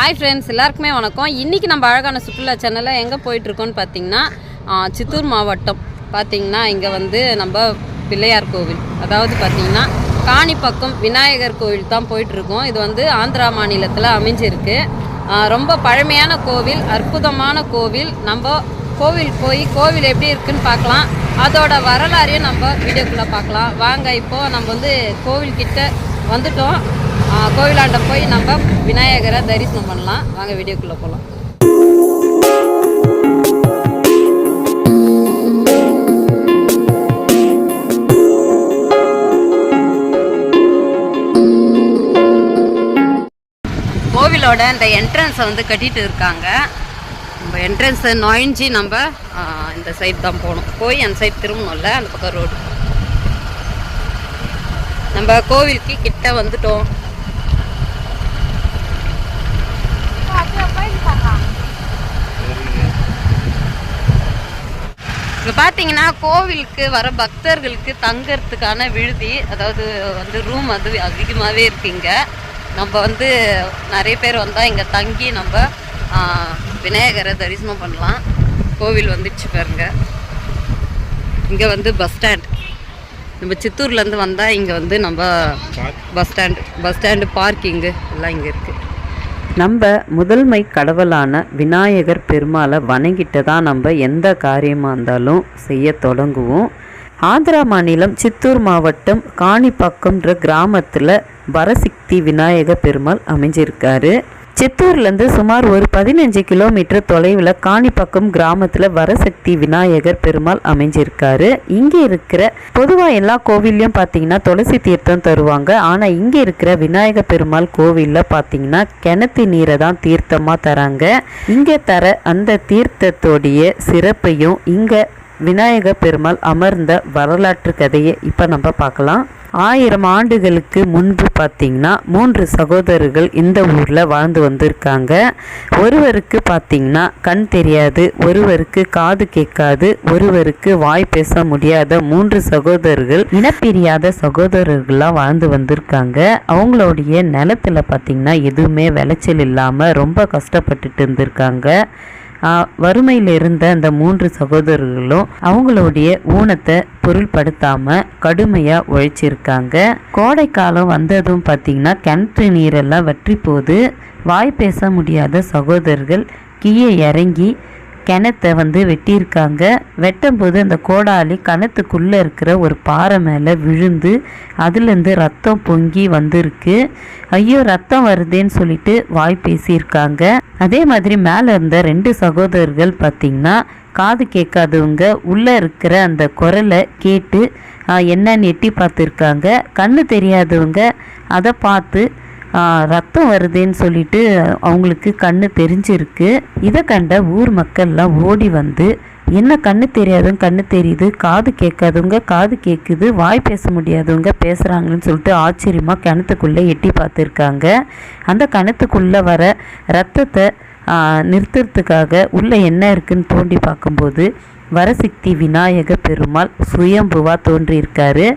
Hi friends, எல்லாருக்குமே வணக்கம். இன்றைக்கி நம்ம அழகான சுற்றுலா சேனலில் எங்கே போயிட்டுருக்கோன்னு பார்த்தீங்கன்னா சித்தூர் மாவட்டம். பார்த்திங்கன்னா இங்கே வந்து நம்ம பிள்ளையார் கோவில், அதாவது பார்த்திங்கன்னா காணிப்பக்கம் விநாயகர் கோவில் தான் போயிட்டுருக்கோம். இது வந்து ஆந்திரா மாநிலத்தில் அமைஞ்சிருக்கு. ரொம்ப பழமையான கோவில், அற்புதமான கோவில். நம்ம கோவில் போய் கோவில் எப்படி இருக்குன்னு பார்க்கலாம். அதோட வரலாறையும் நம்ம வீடியோக்குள்ளே பார்க்கலாம். வாங்க, இப்போது நம்ம வந்து கோவில்கிட்ட வந்துட்டோம். கோவிலாண்ட போய் நம்ம விநாயகரை தரிசனம் பண்ணலாம். வாங்க வீடியோக்குள்ளே போகலாம். கோவிலோட இந்த என்ட்ரன்ஸை வந்து கட்டிட்டு இருக்காங்க. நம்ம என்ட்ரன்ஸை நுழைஞ்சி நம்ம இந்த சைட் தான் போகணும். போய் அந்த சைட் திரும்பணும்ல, அந்த பக்கம் ரோடு. நம்ம கோவிலுக்கு கிட்ட வந்துட்டோம். இப்போ பார்த்தீங்கன்னா கோவிலுக்கு வர பக்தர்களுக்கு தங்கறதுக்கான விடுதி, அதாவது வந்து ரூம் அது அதிகமாகவே இருக்குங்க. நம்ம வந்து நிறைய பேர் வந்தால் இங்கே தங்கி நம்ம விநாயகரை தரிசனம் பண்ணலாம். கோவில் வந்துடுச்சு பாருங்க. இங்கே வந்து பஸ் ஸ்டாண்ட். நம்ம சித்தூர்லேருந்து வந்தால் இங்கே வந்து நம்ம பஸ் ஸ்டாண்டு பார்க்கிங்கு எல்லாம் இங்கே இருக்குது. நம்ம முதன்மை கடவுளான விநாயகர் பெருமாளை வணங்கிட்டு தான் நம்ம எந்த காரியமாக இருந்தாலும் செய்ய தொடங்குவோம். ஆந்திரா மாநிலம் சித்தூர் மாவட்டம் காணிப்பக்கம்ன்ற கிராமத்தில் வரசக்தி விநாயகர் பெருமாள் அமைஞ்சிருக்காரு. சித்தூர்லேருந்து சுமார் ஒரு 15 கிலோமீட்டர் தொலைவில் காணிப்பக்கம் கிராமத்தில் வரசக்தி விநாயகர் பெருமாள் அமைஞ்சிருக்காரு. இங்கே இருக்கிற பொதுவாக எல்லா கோவில்லையும் பார்த்தீங்கன்னா துளசி தீர்த்தம் தருவாங்க. ஆனால் இங்கே இருக்கிற விநாயகர் பெருமாள் கோவிலில் பார்த்தீங்கன்னா கிணத்து நீரை தான் தீர்த்தமாக தராங்க. இங்கே தர அந்த தீர்த்தத்தோடைய சிறப்பையும் இங்கே விநாயகர் பெருமாள் அமர்ந்த வரலாற்று கதையை இப்போ நம்ம பார்க்கலாம். 1000 ஆண்டுகளுக்கு முன்பு பார்த்திங்கன்னா 3 சகோதரர்கள் இந்த ஊரில் வாழ்ந்து வந்திருக்காங்க. ஒருவருக்கு பார்த்திங்கன்னா கண் தெரியாது, ஒருவருக்கு காது கேட்காது, ஒருவருக்கு வாய் பேச முடியாத 3 சகோதரர்கள், இனப்பிரியாத சகோதரர்களாக வாழ்ந்து வந்திருக்காங்க. அவங்களுடைய நிலத்தில் பார்த்திங்கன்னா எதுவுமே விளைச்சல் இல்லாமல் ரொம்ப கஷ்டப்பட்டுட்டு இருந்திருக்காங்க. வறுமையில் இருந்த அந்த 3 சகோதரர்களும் அவங்களுடைய ஊனத்தை பொருள்படுத்தாமல் கடுமையாக உழைச்சிருக்காங்க. கோடை காலம் வந்ததும் பார்த்திங்கன்னா கிணற்று நீரெல்லாம் வற்றி போது வாய் பேச முடியாத சகோதரர்கள் கீழே இறங்கி கிணத்தை வந்து வெட்டியிருக்காங்க. வெட்டும்போது அந்த கோடாலி கிணத்துக்குள்ளே இருக்கிற ஒரு பாறை மேலே விழுந்து அதுலேருந்து ரத்தம் பொங்கி வந்திருக்கு. ஐயோ ரத்தம் வருதேன்னு சொல்லிட்டு வாய் பேசியிருக்காங்க. அதே மாதிரி மேலே இருந்த 2 சகோதரர்கள் பார்த்திங்கன்னா காது கேட்காதவங்க உள்ளே இருக்கிற அந்த குரலை கேட்டு என்னன்னு எட்டி பார்த்துருக்காங்க. கண்ணு தெரியாதவங்க அதை பார்த்து ரத்தம் வருதுன்னு சொல்லிட்டு அவங்களுக்கு கண்ணு தெரிஞ்சிருக்கு. இதை கண்ட ஊர் மக்கள்லாம் ஓடி வந்து என்ன கண்ணு தெரியாதவங்க கண்ணு தெரியுது, காது கேட்காதவங்க காது கேட்குது, வாய் பேச முடியாதவங்க பேசுகிறாங்கன்னு சொல்லிட்டு ஆச்சரியமாக கிணத்துக்குள்ளே எட்டி பார்த்துருக்காங்க. அந்த கிணத்துக்குள்ளே வர ரத்தத்தை நிறுத்துறதுக்காக உள்ளே என்ன இருக்குன்னு தோண்டி பார்க்கும்போது வரசக்தி விநாயகர் பெருமாள் சுயம்புவா தோன்றியிருக்காரு.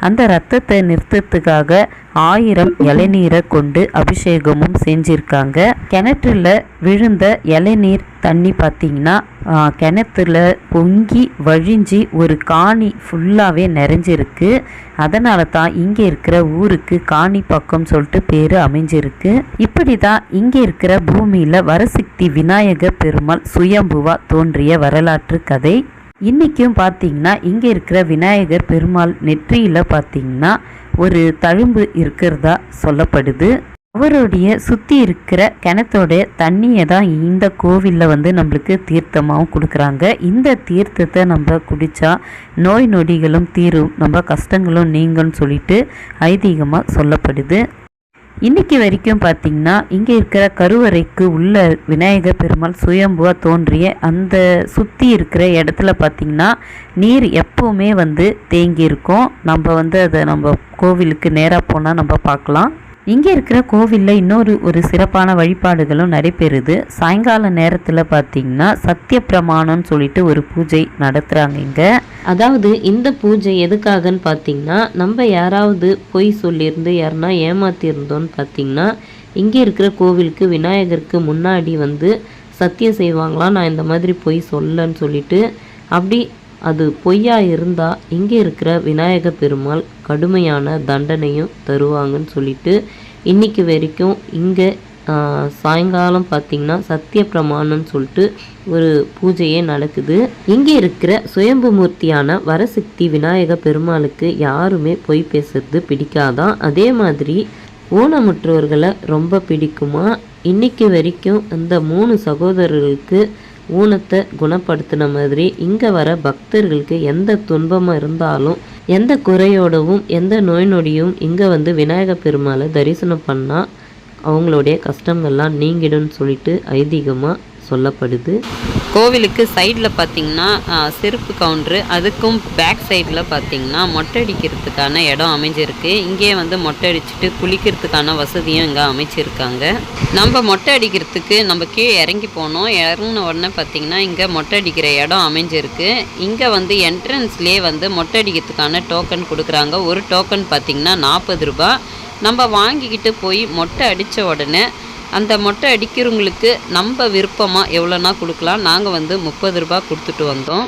அந்த ரத்தத்தை நிறுத்தத்துக்காக 1000 இளநீரை கொண்டு அபிஷேகமும் செஞ்சிருக்காங்க. கிணற்றுல விழுந்த இளநீர் தண்ணி பார்த்திங்கன்னா கிணத்துல பொங்கி வழிஞ்சி ஒரு காணி ஃபுல்லாகவே நிறைஞ்சிருக்கு. அதனால தான் இங்கே இருக்கிற ஊருக்கு காணிப்பக்கம் சொல்லிட்டு பேர் அமைஞ்சிருக்கு. இப்படி தான் இங்கே இருக்கிற பூமியில் வரசக்தி விநாயகர் பெருமாள் சுயம்புவா தோன்றிய வரலாற்று கதை. இன்றைக்கும் பார்த்திங்கன்னா இங்கே இருக்கிற விநாயகர் பெருமாள் நெற்றியில் பார்த்திங்கன்னா ஒரு தழும்பு இருக்கிறதா சொல்லப்படுது. அவருடைய சுற்றி இருக்கிற கிணத்தோட தண்ணியை தான் இந்த கோவிலில் வந்து நம்மளுக்கு தீர்த்தமாகவும் கொடுக்குறாங்க. இந்த தீர்த்தத்தை நம்ம குடித்தா நோய் நொடிகளும் தீரும், நம்ம கஷ்டங்களும் நீங்கும்னு சொல்லிட்டு ஐதீகமாக சொல்லப்படுது. இன்றைக்கி வரைக்கும் பார்த்திங்கன்னா இங்கே இருக்கிற கருவறைக்கு உள்ள விநாயகர் பெருமாள் சுயம்புவா தோன்றிய அந்த சுற்றி இருக்கிற இடத்துல பார்த்திங்கன்னா நீர் எப்போவுமே வந்து தேங்கி இருக்கும். நம்ம வந்து அதை நம்ம கோவிலுக்கு நேராக போனால் நம்ம பார்க்கலாம். இங்கே இருக்கிற கோவிலில் இன்னொரு சிறப்பான வழிபாடுகளும் நடைபெறுது. சாயங்கால நேரத்தில் பார்த்திங்கன்னா சத்திய பிரமாணம்னு சொல்லிட்டு ஒரு பூஜை நடத்துகிறாங்க இங்கே. அதாவது இந்த பூஜை எதுக்காகன்னு பார்த்திங்கன்னா, நம்ம யாராவது பொய் சொல்லியிருந்து யாருன்னா ஏமாற்றிருந்தோன்னு பார்த்திங்கன்னா இங்கே இருக்கிற கோவிலுக்கு விநாயகருக்கு முன்னாடி வந்து சத்தியம் செய்வாங்களாம், நான் இந்த மாதிரி பொய் சொல்லன்னு சொல்லிட்டு. அப்படி அது பொய்யா இருந்தால் இங்கே இருக்கிற விநாயக பெருமாள் கடுமையான தண்டனையும் தருவாங்கன்னு சொல்லிட்டு இன்றைக்கி வரைக்கும் இங்கே சாயங்காலம் பார்த்திங்கன்னா சத்திய பிரமாணம்னு சொல்லிட்டு ஒரு பூஜையே நடக்குது. இங்கே இருக்கிற சுயம்பு மூர்த்தியான வரசக்தி விநாயக பெருமாளுக்கு யாருமே பொய் பேசுறது பிடிக்காதான். அதே மாதிரி ஊனமுற்றவர்களை ரொம்ப பிடிக்குமா. இன்னைக்கு வரைக்கும் அந்த 3 சகோதரர்களுக்கு ஊனத்தை குணப்படுத்தின மாதிரி இங்கே வர பக்தர்களுக்கு எந்த துன்பமாக இருந்தாலும் எந்த குறையோடவும் எந்த நோய் நொடியும் இங்கே வந்து விநாயக பெருமாளை தரிசனம் பண்ணால் அவங்களுடைய கஷ்டங்கள்லாம் நீங்கிடும்னு சொல்லிட்டு ஐதீகமாக சொல்லப்படுது. கோவிலுக்கு சைடில் பார்த்திங்கன்னா செருப்பு கவுண்ட்ரு, அதுக்கும் பேக் சைடில் பார்த்திங்கன்னா மொட்டை அடிக்கிறதுக்கான இடம் அமைஞ்சிருக்கு. இங்கே வந்து மொட்டை அடிச்சுட்டு குளிக்கிறதுக்கான வசதியும் இங்கே அமைச்சிருக்காங்க. நம்ம மொட்டை அடிக்கிறதுக்கு நம்ம கீழே இறங்கி போனோம். இறங்கின உடனே பார்த்திங்கன்னா இங்கே மொட்டை அடிக்கிற இடம் அமைஞ்சிருக்கு. இங்கே வந்து என்ட்ரன்ஸ்லேயே வந்து மொட்டை அடிக்கிறதுக்கான டோக்கன் கொடுக்குறாங்க. ஒரு டோக்கன் பார்த்திங்கன்னா 40 ரூபா. நம்ம வாங்கிக்கிட்டு போய் மொட்டை அடித்த உடனே அந்த மொட்டை அடிக்கிறவங்களுக்கு நம்ம விருப்பமாக எவ்வளோனா கொடுக்கலாம். நாங்கள் வந்து 30 ரூபா கொடுத்துட்டு வந்தோம்.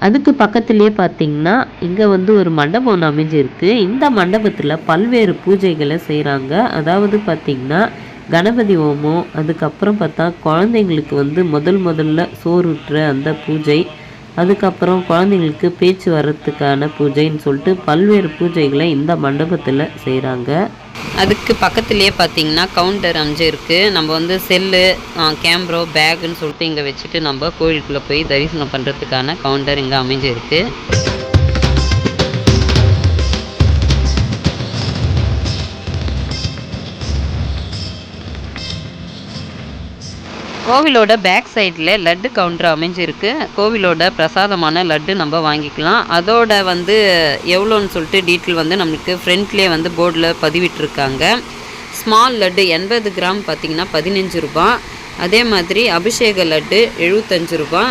அதுக்கு பக்கத்துலேயே பார்த்தீங்கன்னா இங்கே வந்து ஒரு மண்டபம் ஒன்று அமைஞ்சிருக்கு. இந்த மண்டபத்தில் பல்வேறு பூஜைகளை செய்கிறாங்க. அதாவது பார்த்திங்கன்னா கணபதி ஹோமம், அதுக்கப்புறம் பார்த்தா குழந்தைங்களுக்கு வந்து முதல்ல சோறுட்டுற அந்த பூஜை, அதுக்கப்புறம் குழந்தைங்களுக்கு பேச்சு வர்றதுக்கான பூஜைன்னு சொல்லிட்டு பல்வேறு பூஜைகளை இந்த மண்டபத்தில் செய்கிறாங்க. அதுக்கு பக்கத்துலேயே பார்த்தீங்கன்னா கவுண்டர் இருக்குது. நம்ம வந்து செல்லு, கேமரா, பேக்குன்னு சொல்லிட்டு இங்கே வச்சுட்டு நம்ம கோயிலுக்குள்ளே போய் தரிசனம் பண்ணுறதுக்கான கவுண்டர் இங்கே அமைஞ்சிருக்கு. கோவிலோட பேக் சைடில் லட்டு கவுண்டர் அமைஞ்சிருக்கு. கோவிலோட பிரசாதமான லட்டு நம்ம வாங்கிக்கலாம். அதோட வந்து எவ்வளோன்னு சொல்லிட்டு டீட்டெயில் வந்து நம்மளுக்கு ஃப்ரண்ட்லேயே வந்து போர்டில் பதிவிட்டிருக்காங்க. ஸ்மால் லட்டு 80 கிராம் பார்த்திங்கன்னா 15 ரூபா. அதே மாதிரி அபிஷேக லட்டு 75 ரூபா.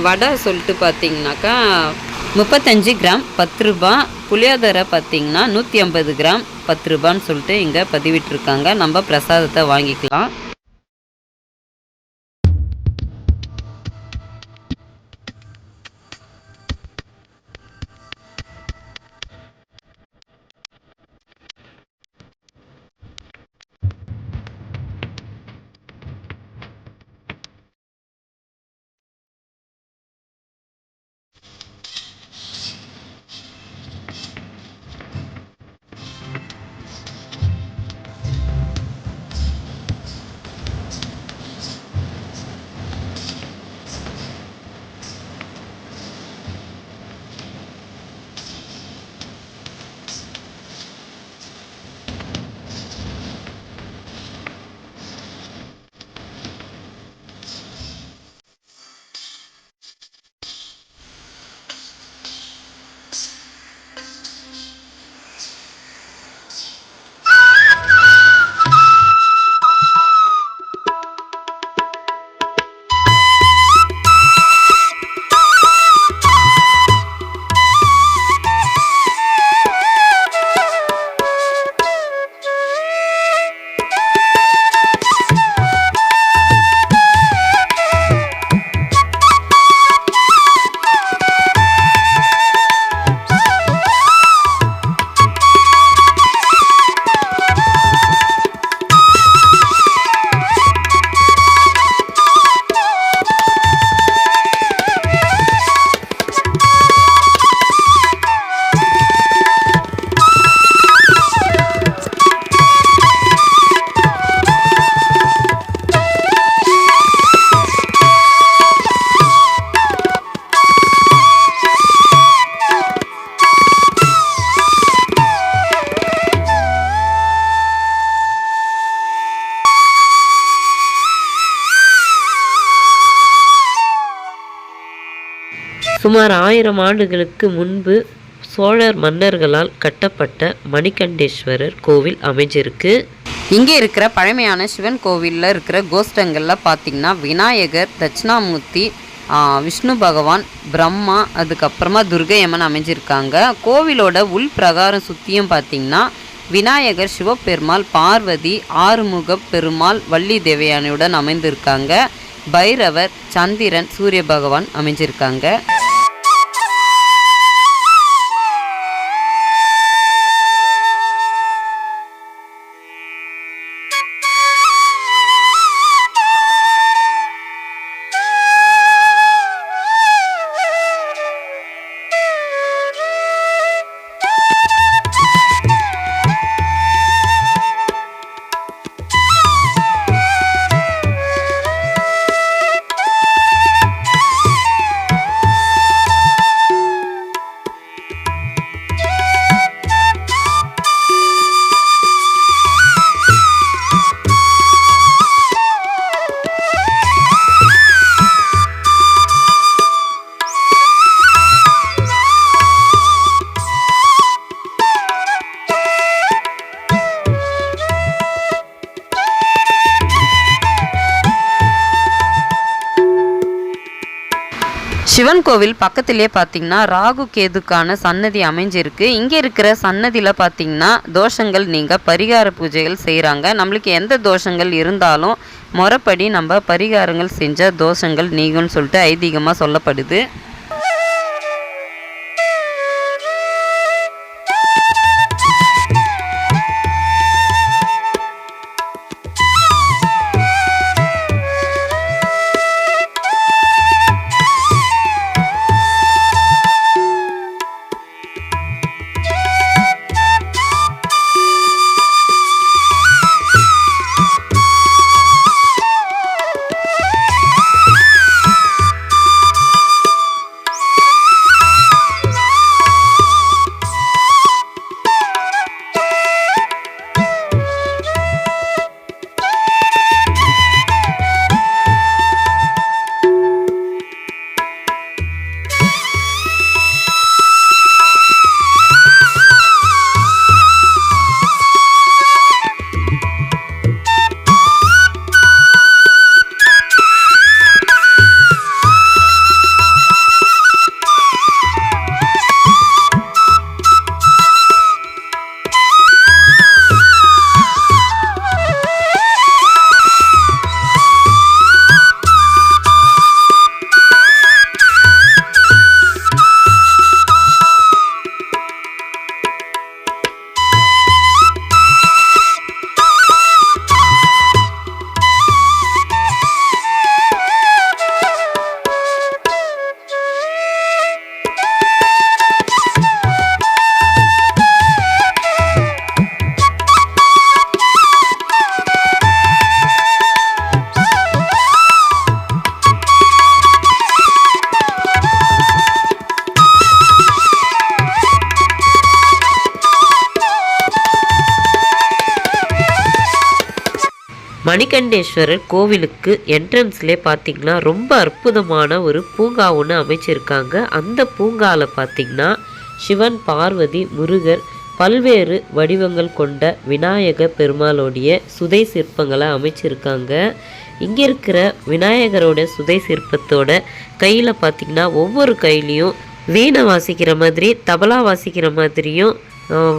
வடை சொல்லிட்டு பார்த்திங்கனாக்கா 35 கிராம் 10 ரூபா. புளியோதரை பார்த்திங்கன்னா 150 கிராம் 10 ரூபான்னு சொல்லிட்டு இங்கே பதிவிட்டிருக்காங்க. நம்ம பிரசாதத்தை வாங்கிக்கலாம். சுமார் 1000 ஆண்டுகளுக்கு முன்பு சோழர் மன்னர்களால் கட்டப்பட்ட மணிகண்டேஸ்வரர் கோவில் அமைஞ்சிருக்கு. இங்கே இருக்கிற பழமையான சிவன் கோவிலில் இருக்கிற கோஷ்டங்களில் பார்த்திங்கன்னா விநாயகர், தட்சிணாமூர்த்தி, விஷ்ணு பகவான், பிரம்மா, அதுக்கப்புறமா துர்கை அம்மன் அமைஞ்சிருக்காங்க. கோவிலோட உள் பிரகாரம் சுற்றியும் பார்த்திங்கன்னா விநாயகர், சிவபெருமாள், பார்வதி, ஆறுமுக பெருமாள், வள்ளி தேவயானையுடன் அமைந்திருக்காங்க. பைரவர், சந்திரன், சூரிய பகவான் அமைஞ்சிருக்காங்க. சிவன் கோவில் பக்கத்திலே பார்த்தீங்கன்னா ராகு கேதுக்கான சன்னதி அமைஞ்சிருக்கு. இங்கே இருக்கிற சன்னதியில் பார்த்தீங்கன்னா தோஷங்கள் நீங்க பரிகார பூஜைகள் செய்கிறாங்க. நம்மளுக்கு எந்த தோஷங்கள் இருந்தாலும் முறைப்படி நம்ம பரிகாரங்கள் செஞ்ச தோஷங்கள் நீங்கும்னு சொல்லிட்டு ஐதீகமாக சொல்லப்படுது. மணிகண்டேஸ்வரர் கோவிலுக்கு என்ட்ரன்ஸ்லேயே பார்த்தீங்கன்னா ரொம்ப அற்புதமான ஒரு பூங்கா ஒன்று அமைச்சிருக்காங்க. அந்த பூங்காவில் பார்த்தீங்கன்னா சிவன், பார்வதி, முருகர், பல்வேறு வடிவங்கள் கொண்ட விநாயக பெருமாளுடைய சுதை சிற்பங்களை அமைச்சிருக்காங்க. இங்கே இருக்கிற விநாயகரோட சுதை சிற்பத்தோட கையில் பார்த்திங்கன்னா ஒவ்வொரு கையிலையும் வீணை வாசிக்கிற மாதிரி, தபலா வாசிக்கிற மாதிரியும்,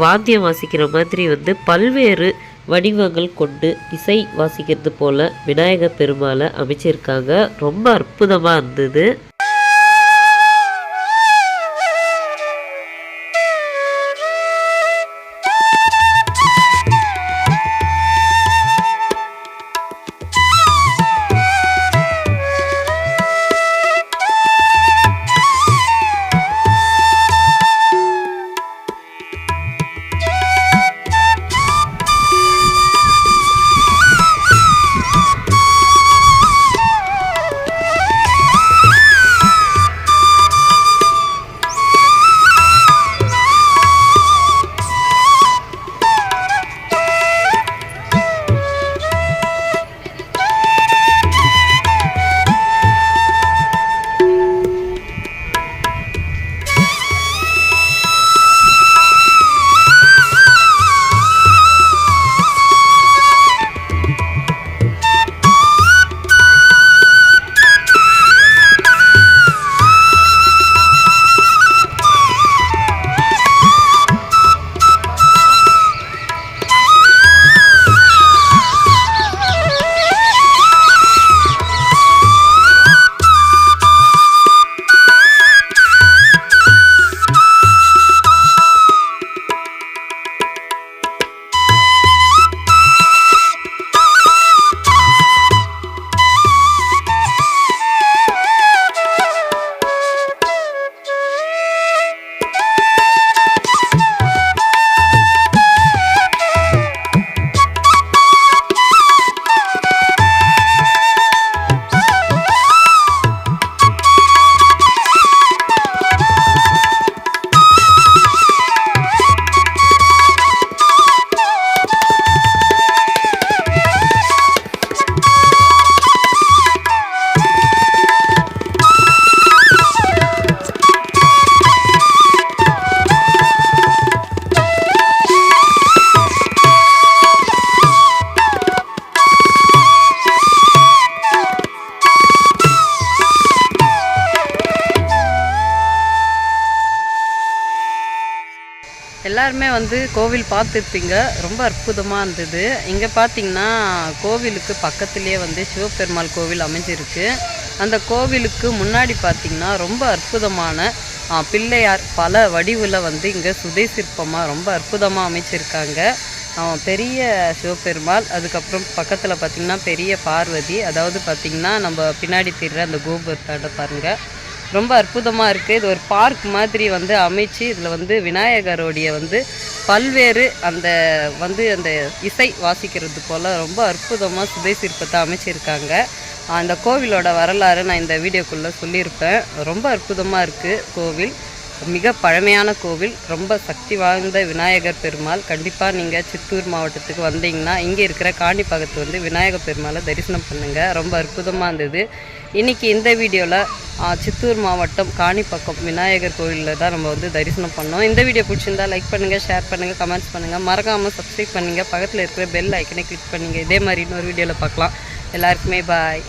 வாத்தியம் வாசிக்கிற மாதிரி பல்வேறு வடிவங்கள் கொண்டு இசை வாசிக்கிறது போல் விநாயகர் பெருமாளை அமைச்சிருக்காங்க. ரொம்ப அற்புதமாக இருந்தது. எல்லாருமே வந்து கோவில் பார்த்துருப்பீங்க. ரொம்ப அற்புதமாக இருந்தது. இங்கே பார்த்தீங்கன்னா கோவிலுக்கு பக்கத்துலேயே வந்து சிவபெருமாள் கோவில் அமைஞ்சிருக்கு. அந்த கோவிலுக்கு முன்னாடி பார்த்திங்கன்னா ரொம்ப அற்புதமான பிள்ளையார் பல வடிவில் வந்து இங்கே சுதை சிற்பமாக ரொம்ப அற்புதமாக அமைச்சிருக்காங்க. பெரிய சிவபெருமாள், அதுக்கப்புறம் பக்கத்தில் பார்த்திங்கன்னா பெரிய பார்வதி, அதாவது பார்த்திங்கன்னா நம்ம பின்னாடி தெரிகிற அந்த கோபுரத்தாண்ட பாருங்கள், ரொம்ப அற்புதமாக இருக்குது. இது ஒரு பார்க் மாதிரி வந்து அமைச்சு இதில் வந்து விநாயகருடைய வந்து பல்வேறு அந்த இசை வாசிக்கிறது போல் ரொம்ப அற்புதமாக சுதை சிற்பத்தை அமைச்சிருக்காங்க. அந்த கோவிலோட வரலாறு நான் இந்த வீடியோக்குள்ளே சொல்லியிருப்பேன். ரொம்ப அற்புதமாக இருக்குது கோவில். மிக பழமையான கோவில், ரொம்ப சக்தி வாய்ந்த விநாயகர் பெருமாள். கண்டிப்பாக நீங்கள் சித்தூர் மாவட்டத்துக்கு வந்தீங்கன்னா இங்கே இருக்கிற காணிப்பாக்கத்து வந்து விநாயகர் பெருமாளை தரிசனம் பண்ணுங்கள். ரொம்ப அற்புதமாக இருந்தது. இன்றைக்கி இந்த வீடியோவில் சித்தூர் மாவட்டம் காணிப்பாக்கம் விநாயகர் கோவிலில் தான் நம்ம வந்து தரிசனம் பண்ணோம். இந்த வீடியோ பிடிச்சிருந்தா லைக் பண்ணுங்கள், ஷேர் பண்ணுங்கள், கமெண்ட்ஸ் பண்ணுங்கள், மறக்காமல் சப்ஸ்கிரைப் பண்ணுங்கள், பக்கத்தில் இருக்கிற பெல் ஐக்கனை கிளிக் பண்ணுங்கள். இதே மாதிரி இன்னொரு வீடியோவில் பார்க்கலாம். எல்லாருக்குமே பாய்.